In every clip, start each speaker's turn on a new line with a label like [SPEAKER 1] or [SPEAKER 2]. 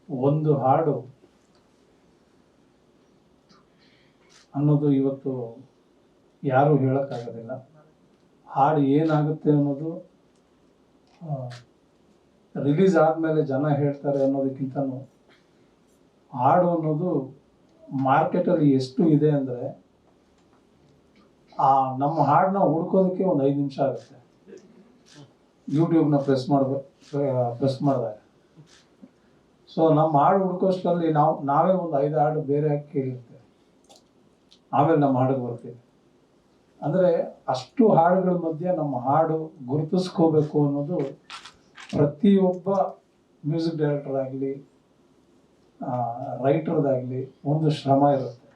[SPEAKER 1] ಒಂದು ಹಾಡು ಅನ್ನೋದು ಇವತ್ತು ಯಾರು ಹೇಳಕ್ಕಾಗೋದಿಲ್ಲ. ಹಾಡು ಏನಾಗುತ್ತೆ ಅನ್ನೋದು ರಿಲೀಸ್ ಆದಮೇಲೆ ಜನ ಹೇಳ್ತಾರೆ ಅನ್ನೋದಕ್ಕಿಂತನೂ ಹಾಡು ಅನ್ನೋದು ಮಾರ್ಕೆಟಲ್ಲಿ ಎಷ್ಟು ಇದೆ ಅಂದರೆ ನಮ್ಮ ಹಾಡನ್ನ ಹುಡ್ಕೋದಕ್ಕೆ ಒಂದು 5 ನಿಮಿಷ ಆಗುತ್ತೆ. ಯೂಟ್ಯೂಬ್ನ ಪ್ರೆಸ್ ಮಾಡಿದಾಗ ಸೊ ನಮ್ಮ ಹಾಡು ಹುಡ್ಕೋಷ್ಟರಲ್ಲಿ ನಾವೇ ಒಂದು 5 ಹಾಡು ಬೇರೆ ಹಾಕಿ ಕೇಳಿರ್ತೇವೆ, ಆಮೇಲೆ ನಮ್ಮ ಹಾಡಿಗೆ ಬರ್ತೀವಿ. ಅಂದರೆ ಅಷ್ಟು ಹಾಡುಗಳ ಮಧ್ಯೆ ನಮ್ಮ ಹಾಡು ಗುರುತಿಸ್ಕೋಬೇಕು ಅನ್ನೋದು ಪ್ರತಿಯೊಬ್ಬ ಮ್ಯೂಸಿಕ್ ಡೈರೆಕ್ಟರ್ ಆಗಲಿ ರೈಟರ್ದಾಗಲಿ ಒಂದು ಶ್ರಮ ಇರುತ್ತೆ.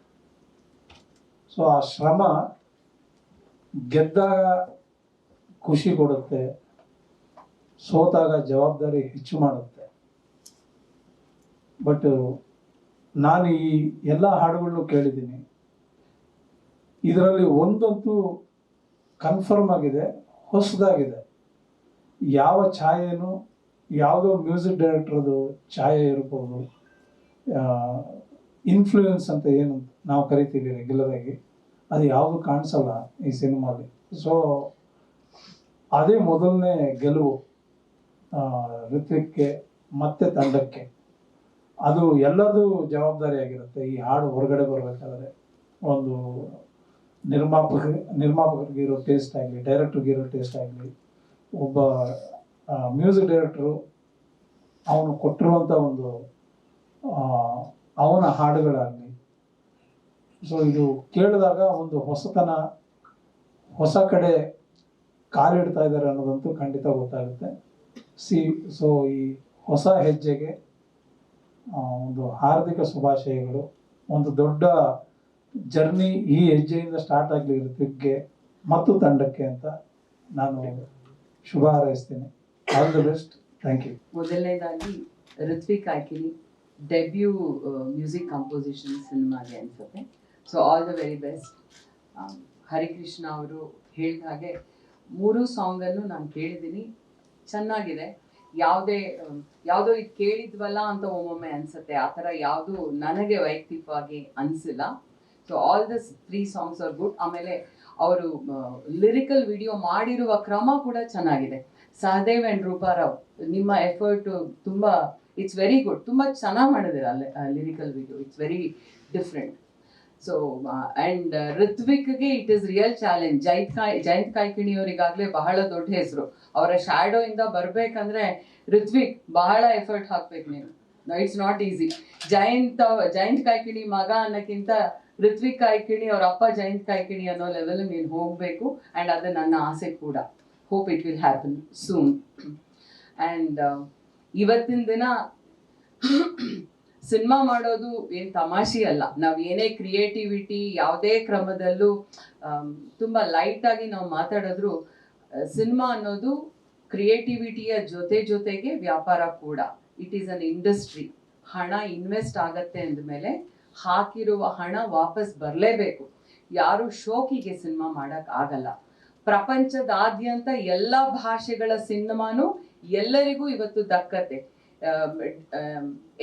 [SPEAKER 1] ಸೊ ಆ ಶ್ರಮ ಗೆದ್ದಾಗ ಖುಷಿ ಕೊಡುತ್ತೆ, ಸೋತಾಗ ಜವಾಬ್ದಾರಿ ಹೆಚ್ಚು ಮಾಡುತ್ತೆ. ಬಟ್ ನಾನು ಈ ಎಲ್ಲ ಹಾಡುಗಳನ್ನು ಕೇಳಿದ್ದೀನಿ, ಇದರಲ್ಲಿ ಒಂದಂತೂ ಕನ್ಫರ್ಮ್ ಆಗಿದೆ, ಹೊಸದಾಗಿದೆ. ಯಾವ ಛಾಯೆನೂ ಯಾವುದೋ ಮ್ಯೂಸಿಕ್ ಡೈರೆಕ್ಟರ್ದು ಛಾಯೆ ಇರ್ಬೋದು, ಇನ್ಫ್ಲೂಯೆನ್ಸ್ ಅಂತ ಏನು ನಾವು ಕರಿತೀವಿ ರೆಗ್ಯುಲರ್ ಆಗಿ, ಅದು ಯಾವುದು ಕಾಣಿಸಲ್ಲ ಈ ಸಿನಿಮಾಲಿ. ಸೊ ಅದೇ ಮೊದಲನೇ ಗೆಲುವು ಋತ್ವಿಕ್ಗೆ ಮತ್ತೆ ತಂಡಕ್ಕೆ. ಅದು ಎಲ್ಲದೂ ಜವಾಬ್ದಾರಿ ಆಗಿರುತ್ತೆ. ಈ ಹಾಡು ಹೊರಗಡೆ ಬರಬೇಕಾದ್ರೆ ಒಂದು ನಿರ್ಮಾಪಕರಿಗೆ ಇರೋ ಟೇಸ್ಟ್ ಆಗಲಿ, ಡೈರೆಕ್ಟ್ರಿಗೆ ಇರೋ ಟೇಸ್ಟ್ ಆಗಲಿ, ಒಬ್ಬ ಮ್ಯೂಸಿಕ್ ಡೈರೆಕ್ಟ್ರು ಅವನು ಕೊಟ್ಟಿರುವಂಥ ಒಂದು ಅವನ ಹಾಡುಗಳಾಗಲಿ. ಸೊ ಇದು ಕೇಳಿದಾಗ ಒಂದು ಹೊಸತನ, ಹೊಸ ಕಡೆ ಕಾಲಿಡ್ತಾ ಇದ್ದಾರೆ ಅನ್ನೋದಂತೂ ಖಂಡಿತ ಗೊತ್ತಾಗುತ್ತೆ. ಸೊ ಈ ಹೊಸ ಹೆಜ್ಜೆಗೆ ಒಂದು ಹಾರ್ದಿಕ ಶುಭಾಶಯಗಳು. ಒಂದು ದೊಡ್ಡ ಜರ್ನಿ ಈ ಹೆಜ್ಜೆಯಿಂದ ಸ್ಟಾರ್ಟ್ ಆಗಲಿ ಋತ್ವಿಕ್ಗೆ ಮತ್ತು ತಂಡಕ್ಕೆ ಅಂತ ನಾನು ಶುಭ ಹಾರೈಸ್ತೀನಿ. All the best. Thank you.
[SPEAKER 2] ಮೊದಲನೇದಾಗಿ Rithvik Kaikini debut music composition ಸಿನಿಮಾಗೆ ಅನ್ಸುತ್ತೆ. So all the very best. Harikrishna ಅವರು ಹೇಳಿದ ಹಾಗೆ 3 ಸಾಂಗನ್ನು ನಾನು ಕೇಳಿದ್ದೀನಿ, ಚೆನ್ನಾಗಿದೆ. ಯಾವುದೋ ಇದು ಕೇಳಿದ್ವಲ್ಲ ಅಂತ ಒಮ್ಮೊಮ್ಮೆ ಅನ್ಸುತ್ತೆ, ಆ ಥರ ಯಾವುದು ನನಗೆ ವೈಯಕ್ತಿಕವಾಗಿ ಅನಿಸಿಲ್ಲ. So all the 3 songs are good. ಆಮೇಲೆ ಅವರು ಲಿರಿಕಲ್ ವಿಡಿಯೋ ಮಾಡಿರುವ ಕ್ರಮ ಕೂಡ ಚೆನ್ನಾಗಿದೆ. ಸಹದೇವ್ ಆ್ಯಂಡ್ ರೂಪಾರಾವ್, ನಿಮ್ಮ ಎಫರ್ಟ್ ತುಂಬ, ಇಟ್ಸ್ ವೆರಿ ಗುಡ್. ತುಂಬ ಚೆನ್ನಾಗಿ ಮಾಡಿದಿರ lyrical video, it's very different. So and ಋತ್ವಿಕ್ಗೆ it is real challenge. Jayant Kaikini ಅವರಿಗಾಗಲೇ ಬಹಳ ದೊಡ್ಡ ಹೆಸರು. ಅವರ ಶ್ಯಾಡೋ ಇಂದ ಬರಬೇಕಂದ್ರೆ ಋತ್ವಿಕ್ ಬಹಳ ಎಫರ್ಟ್ ಹಾಕ್ಬೇಕು ನೀವು. It's not easy. Jayant Kaikini ಮಗ ಅನ್ನೋಕ್ಕಿಂತ ಋತ್ವಿಕ್ ಕಾಯ್ಕಿಣಿ ಅವ್ರ ಅಪ್ಪ ಜಯಂತ್ ಕಾಯ್ಕಿಣಿ ಅನ್ನೋ ಲೆವೆಲ್ ನೀನು ಹೋಗಬೇಕು. ಆ್ಯಂಡ್ ಅದು ನನ್ನ ಆಸೆ ಕೂಡ. Hope it will happen soon. And ಇವತ್ತಿನ ದಿನ ಸಿನಿಮಾ ಮಾಡೋದು ಏನು ತಮಾಷೆ ಅಲ್ಲ. ನಾವು ಏನೇ ಕ್ರಿಯೇಟಿವಿಟಿ ಯಾವುದೇ ಕ್ರಮದಲ್ಲೂ ತುಂಬ ಲೈಟಾಗಿ ನಾವು ಮಾತಾಡಿದ್ರು, ಸಿನಿಮಾ ಅನ್ನೋದು ಕ್ರಿಯೇಟಿವಿಟಿಯ ಜೊತೆಗೆ ವ್ಯಾಪಾರ ಕೂಡ. It is an industry. ಹಣ ಇನ್ವೆಸ್ಟ್ ಆಗತ್ತೆ ಅಂದಮೇಲೆ ಹಾಕಿರುವ ಹಣ ವಾಪಸ್ ಬರಲೇಬೇಕು. ಯಾರು ಶೋಕಿಗೆ ಸಿನಿಮಾ ಮಾಡೋಕ್ಕೆ ಆಗಲ್ಲ. ಪ್ರಪಂಚದಾದ್ಯಂತ ಎಲ್ಲ ಭಾಷೆಗಳ ಸಿನಿಮಾನು ಎಲ್ಲರಿಗೂ ಇವತ್ತು ದಕ್ಕತ್ತೆ.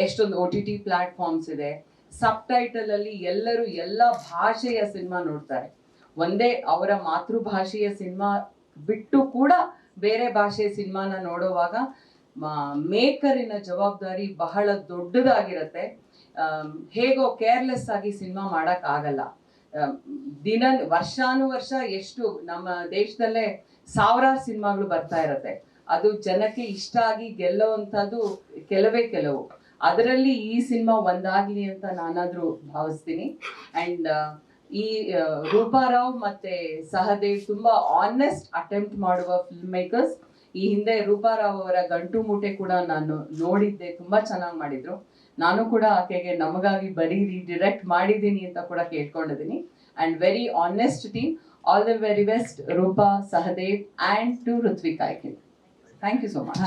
[SPEAKER 2] ಎಷ್ಟೊಂದು OTT ಪ್ಲಾಟ್ಫಾರ್ಮ್ಸ್ ಇದೆ. ಸಬ್ ಟೈಟಲ್ ಅಲ್ಲಿ ಎಲ್ಲರೂ ಎಲ್ಲ ಭಾಷೆಯ ಸಿನಿಮಾ ನೋಡ್ತಾರೆ. ಒಂದೇ ಅವರ ಮಾತೃಭಾಷೆಯ ಸಿನಿಮಾ ಬಿಟ್ಟು ಕೂಡ ಬೇರೆ ಭಾಷೆಯ ಸಿನಿಮಾನ ನೋಡುವಾಗ ಮೇಕರಿನ ಜವಾಬ್ದಾರಿ ಬಹಳ ದೊಡ್ಡದಾಗಿರುತ್ತೆ. ಹೇಗೋ ಕೇರ್ಲೆಸ್ ಆಗಿ ಸಿನಿಮಾ ಮಾಡಕ್ ಆಗಲ್ಲ. ವರ್ಷಾನುವರ್ಷ ಎಷ್ಟು ನಮ್ಮ ದೇಶದಲ್ಲೇ ಸಾವಿರಾರು ಸಿನಿಮಾಗಳು ಬರ್ತಾ ಇರತ್ತೆ. ಅದು ಜನಕ್ಕೆ ಇಷ್ಟ ಆಗಿ ಗೆಲ್ಲುವಂಥದ್ದು ಕೆಲವು. ಅದರಲ್ಲಿ ಈ ಸಿನಿಮಾ ಒಂದಾಗ್ಲಿ ಅಂತ ನಾನಾದ್ರೂ ಭಾವಿಸ್ತೀನಿ. ಆ್ಯಂಡ್ ಈ ರೂಪಾರಾವ್ ಮತ್ತೆ ಸಹದೇವ್ ತುಂಬಾ ಆನೆಸ್ಟ್ ಅಟೆಂಪ್ಟ್ ಮಾಡುವ ಫಿಲ್ಮ್ ಮೇಕರ್ಸ್. ಈ ಹಿಂದೆ ರೂಪಾರಾವ್ ಅವರ ಗಂಟು ಮೂಟೆ ಕೂಡ ನಾನು ನೋಡಿದ್ದೆ, ತುಂಬಾ ಚೆನ್ನಾಗಿ ಮಾಡಿದ್ರು. ನಾನು ಕೂಡ ಆಕೆಗೆ ನಮಗಾಗಿ ಬರೀರಿ, ಡಿರೆಕ್ಟ್ ಮಾಡಿದ್ದೀನಿ ಅಂತ ಕೂಡ ಕೇಳ್ಕೊಂಡಿದ್ದೀನಿ. And very honest team. All the very best Roopa, Sahadev and to Rithvik Kaikini. Thank you so much.